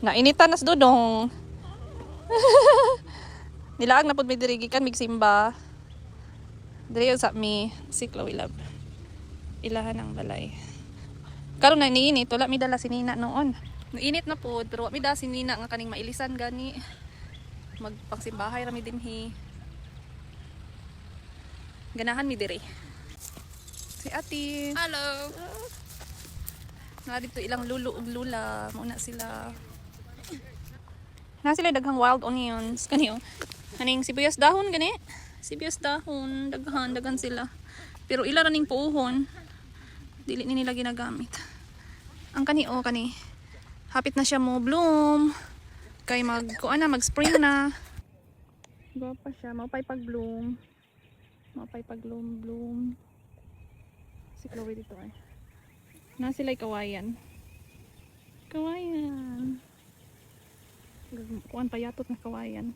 Nainitan nas dudong. Nilaag na pud mi diri gikan mig simba. Diri sa mi si Chloe Love. Ilahan ang balay. Karon na niinit, wala mi dala si Nina noon. Nainit na pud, pero mi dala si Nina nga kaning mailisan gani. Magpangsimbahay ra mi dinhi. Ganahan mi diri. Si Ate. Hello. Na dito ilang lulo ug lula, muna sila. Na sila daghang wild onions kaniyo. Kaning sibuyas dahon gani. Sibuyas dahon, daghan sila. Pero ila ra ning puuhon. Dili ni nila ginagamit. Ang kaniyo kani. Hapit na siya mo bloom. Kay kuan na mag-spring na. Gwapa siya, maupay pag-bloom. Maupay pag-bloom. Si Chloe dito ay. Na sila'y kawayan. Kawayan. Kuan payatot na kawayan.